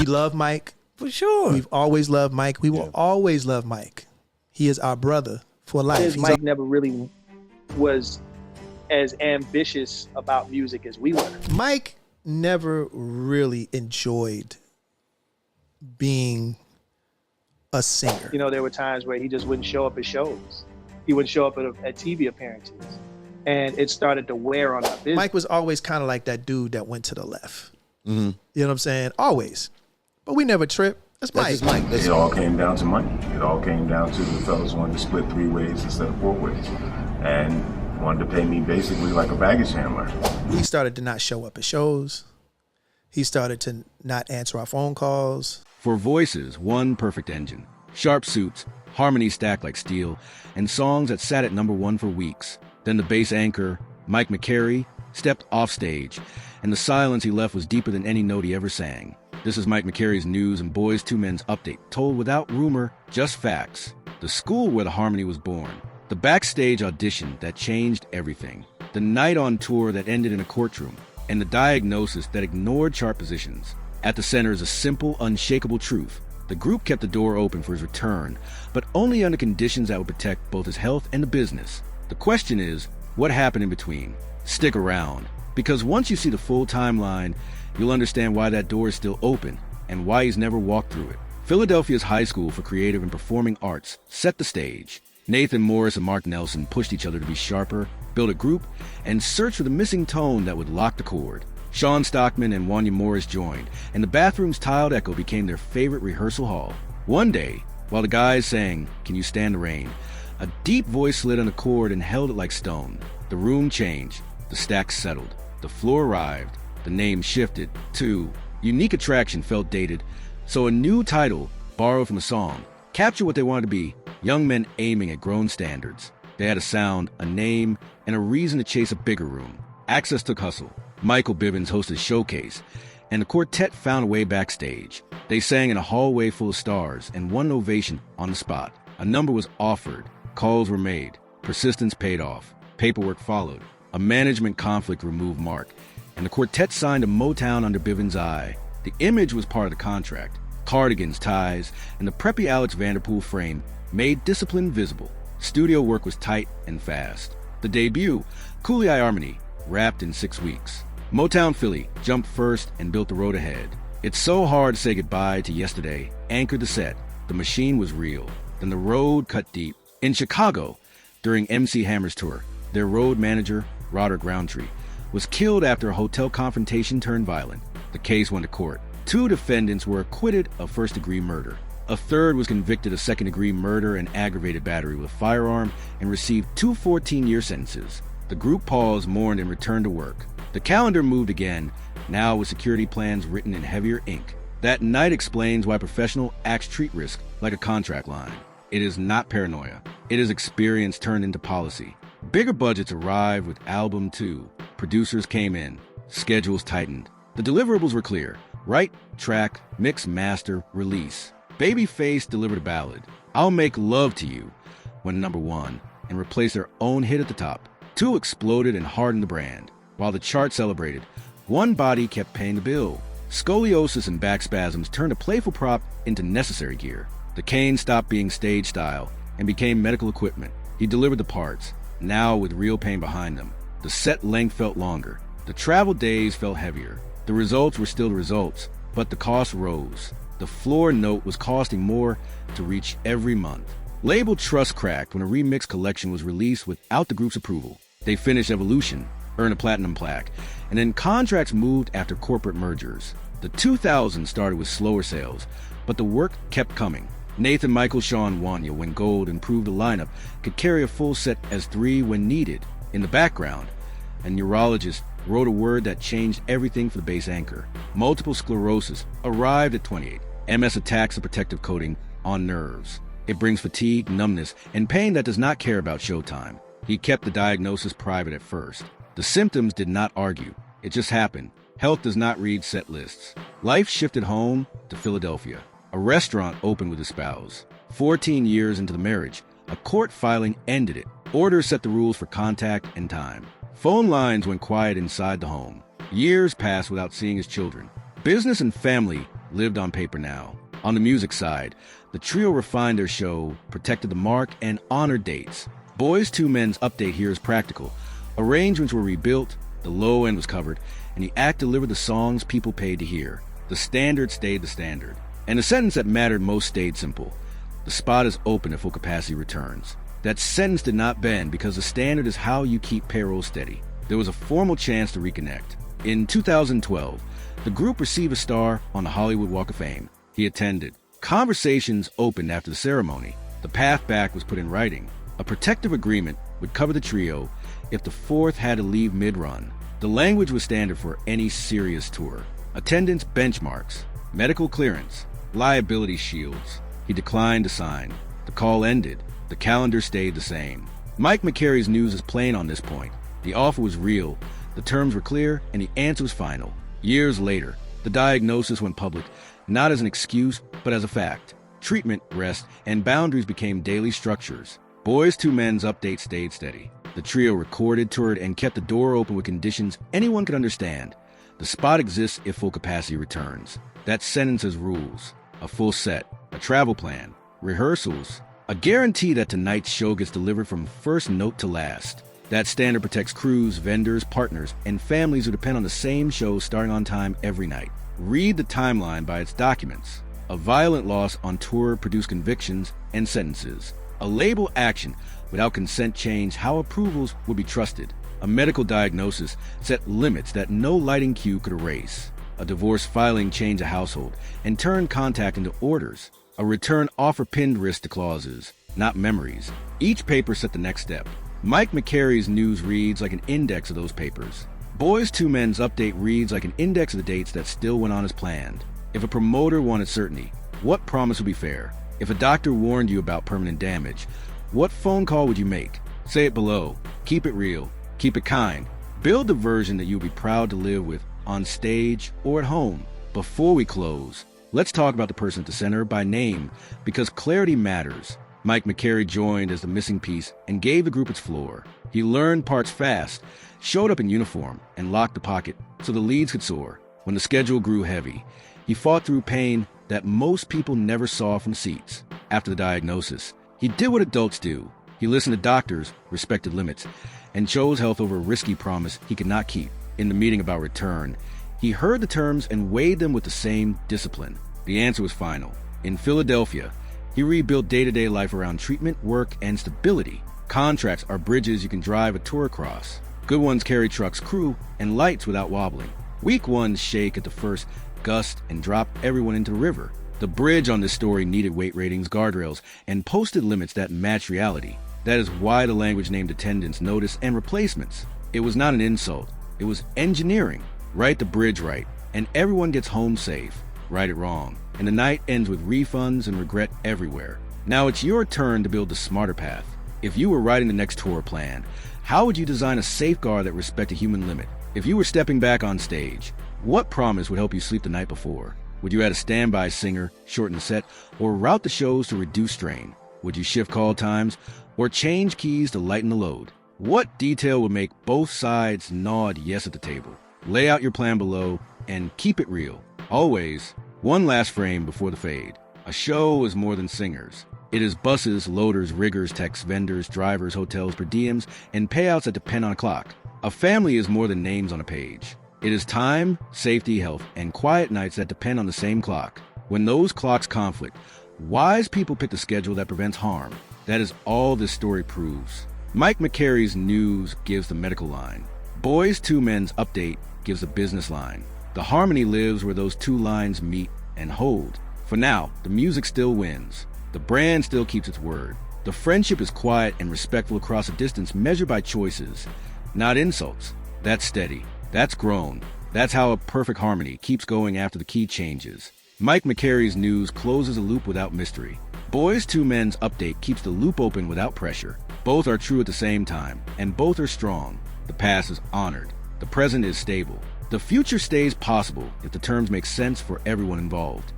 We love Mike. For sure. We've always loved Mike. We will always love Mike. He is our brother for life. Mike never really was as ambitious about music as we were. Mike never really enjoyed being a singer. You know, there were times where he just wouldn't show up at shows. He wouldn't show up at TV appearances. And it started to wear on our business. Mike was always kind of like that dude that went to the left. Mm-hmm. You know what I'm saying? Always. But we never trip. That's Mike. Just Mike. It all came down to money. It all came down to the fellas wanted to split 3 ways instead of 4 ways. And wanted to pay me basically like a baggage handler. He started to not show up at shows. He started to not answer our phone calls. For voices, one perfect engine. Sharp suits, harmonies stacked like steel, and songs that sat at #1 for weeks. Then the bass anchor, Mike McCary, stepped off stage, and the silence he left was deeper than any note he ever sang. This is Mike McCary's news and Boyz II Men's update, told without rumor, just facts. The school where the harmony was born. The backstage audition that changed everything. The night on tour that ended in a courtroom. And the diagnosis that ignored chart positions. At the center is a simple, unshakable truth. The group kept the door open for his return, but only under conditions that would protect both his health and the business. The question is, what happened in between? Stick around, because once you see the full timeline, you'll understand why that door is still open and why he's never walked through it. Philadelphia's High School for Creative and Performing Arts set the stage. Nathan Morris and Mark Nelson pushed each other to be sharper, build a group, and search for the missing tone that would lock the chord. Sean Stockman and Wanya Morris joined, and the bathroom's tiled echo became their favorite rehearsal hall. One day, while the guys sang "Can You Stand the Rain," a deep voice slid on the chord and held it like stone. The room changed, the stacks settled, the floor arrived, the name shifted. Too. Unique Attraction felt dated, so a new title, borrowed from a song, captured what they wanted to be, young men aiming at grown standards. They had a sound, a name, and a reason to chase a bigger room. Access took hustle. Michael Bivins hosted Showcase, and the quartet found a way backstage. They sang in a hallway full of stars and won an ovation on the spot. A number was offered. Calls were made. Persistence paid off. Paperwork followed. A management conflict removed Mark, and the quartet signed to Motown under Bivins' eye. The image was part of the contract. Cardigans, ties, and the preppy Alex Vanderpool frame made discipline visible. Studio work was tight and fast. The debut, Cooley Eye Harmony, wrapped in 6 weeks. Motown Philly jumped first and built the road ahead. It's so hard to say goodbye to yesterday, anchored the set. The machine was real. Then the road cut deep. In Chicago, during MC Hammer's tour, their road manager, Roderick Roundtree, was killed after a hotel confrontation turned violent. The case went to court. 2 defendants were acquitted of first-degree murder. A third was convicted of second-degree murder and aggravated battery with a firearm and received 2 14-year sentences. The group paused, mourned, and returned to work. The calendar moved again, now with security plans written in heavier ink. That night explains why professional acts treat risk like a contract line. It is not paranoia. It is experience turned into policy. Bigger budgets arrived with Album 2. Producers came in. Schedules tightened. The deliverables were clear. Write, track, mix, master, release. Babyface delivered a ballad, I'll Make Love to You, went #1 and replaced their own hit at the top. 2 exploded and hardened the brand. While the chart celebrated, one body kept paying the bill. Scoliosis and back spasms turned a playful prop into necessary gear. The cane stopped being stage style and became medical equipment. He delivered the parts, now with real pain behind them. The set length felt longer. The travel days felt heavier. The results were still the results, but the cost rose. The floor note was costing more to reach every month. Label trust cracked when a remix collection was released without the group's approval. They finished Evolution, earned a platinum plaque, and then contracts moved after corporate mergers. The 2000s started with slower sales, but the work kept coming. Nathan, Michael, Sean, Wanya, when gold improved the lineup, could carry a full set as 3 when needed. In the background, a neurologist wrote a word that changed everything for the bass anchor. Multiple sclerosis arrived at 28. MS attacks the protective coating on nerves. It brings fatigue, numbness, and pain that does not care about showtime. He kept the diagnosis private at first. The symptoms did not argue. It just happened. Health does not read set lists. Life shifted home to Philadelphia. A restaurant opened with his spouse. 14 years into the marriage, a court filing ended it. Orders set the rules for contact and time. Phone lines went quiet inside the home. Years passed without seeing his children. Business and family lived on paper now. On the music side, the trio refined their show, protected the mark, and honored dates. Boyz II Men's update here is practical. Arrangements were rebuilt, the low end was covered, and the act delivered the songs people paid to hear. The standard stayed the standard. And the sentence that mattered most stayed simple. The spot is open if full capacity returns. That sentence did not bend because the standard is how you keep payroll steady. There was a formal chance to reconnect. In 2012, the group received a star on the Hollywood Walk of Fame. He attended. Conversations opened after the ceremony. The path back was put in writing. A protective agreement would cover the trio if the fourth had to leave mid-run. The language was standard for any serious tour. Attendance benchmarks, medical clearance, liability shields. He declined to sign. The call ended. The calendar stayed the same. Mike McCary's news is plain on this point. The offer was real, the terms were clear, and the answer was final. Years later, the diagnosis went public, not as an excuse, but as a fact. Treatment, rest, and boundaries became daily structures. Boyz II Men's update stayed steady. The trio recorded, toured, and kept the door open with conditions anyone could understand. The spot exists if full capacity returns. That sentence has rules. A full set, a travel plan, rehearsals, a guarantee that tonight's show gets delivered from first note to last. That standard protects crews, vendors, partners, and families who depend on the same show starting on time every night. Read the timeline by its documents. A violent loss on tour produced convictions and sentences. A label action without consent changed how approvals would be trusted. A medical diagnosis set limits that no lighting cue could erase. A divorce filing changed a household and turned contact into orders. A return offer pinned wrist to clauses, not memories. Each paper set the next step. Mike McCary's news reads like an index of those papers. Boyz II Men's update reads like an index of the dates that still went on as planned. If a promoter wanted certainty, what promise would be fair? If a doctor warned you about permanent damage, what phone call would you make? Say it below. Keep it real. Keep it kind. Build the version that you'll be proud to live with on stage or at home. Before we close, let's talk about the person at the center by name, because clarity matters. Mike McCary joined as the missing piece and gave the group its floor. He learned parts fast, showed up in uniform, and locked the pocket so the leads could soar. When the schedule grew heavy, he fought through pain that most people never saw from seats. After the diagnosis, he did what adults do. He listened to doctors, respected limits, and chose health over a risky promise he could not keep. In the meeting about return, he heard the terms and weighed them with the same discipline. The answer was final. In Philadelphia, he rebuilt day-to-day life around treatment, work, and stability. Contracts are bridges you can drive a tour across. Good ones carry trucks, crew, and lights without wobbling. Weak ones shake at the first gust and drop everyone into the river. The bridge on this story needed weight ratings, guardrails, and posted limits that match reality. That is why the language named attendance, notice, and replacements. It was not an insult. It was engineering. Write the bridge right, and everyone gets home safe. Write it wrong, and the night ends with refunds and regret everywhere. Now it's your turn to build the smarter path. If you were writing the next tour plan, how would you design a safeguard that respected human limit? If you were stepping back on stage, what promise would help you sleep the night before? Would you add a standby singer, shorten the set, or route the shows to reduce strain? Would you shift call times, or change keys to lighten the load? What detail would make both sides nod yes at the table? Lay out your plan below, and keep it real. Always, one last frame before the fade. A show is more than singers. It is buses, loaders, riggers, techs, vendors, drivers, hotels, per diems, and payouts that depend on a clock. A family is more than names on a page. It is time, safety, health, and quiet nights that depend on the same clock. When those clocks conflict, wise people pick the schedule that prevents harm. That is all this story proves. Mike McCary's news gives the medical line. Boyz II Men's update gives the business line. The harmony lives where those two lines meet and hold. For now, the music still wins. The brand still keeps its word. The friendship is quiet and respectful across a distance measured by choices, not insults. That's steady. That's grown. That's how a perfect harmony keeps going after the key changes. Mike McCary's news closes a loop without mystery. Boyz II Men's update keeps the loop open without pressure. Both are true at the same time, and both are strong. The past is honored. The present is stable. The future stays possible if the terms make sense for everyone involved.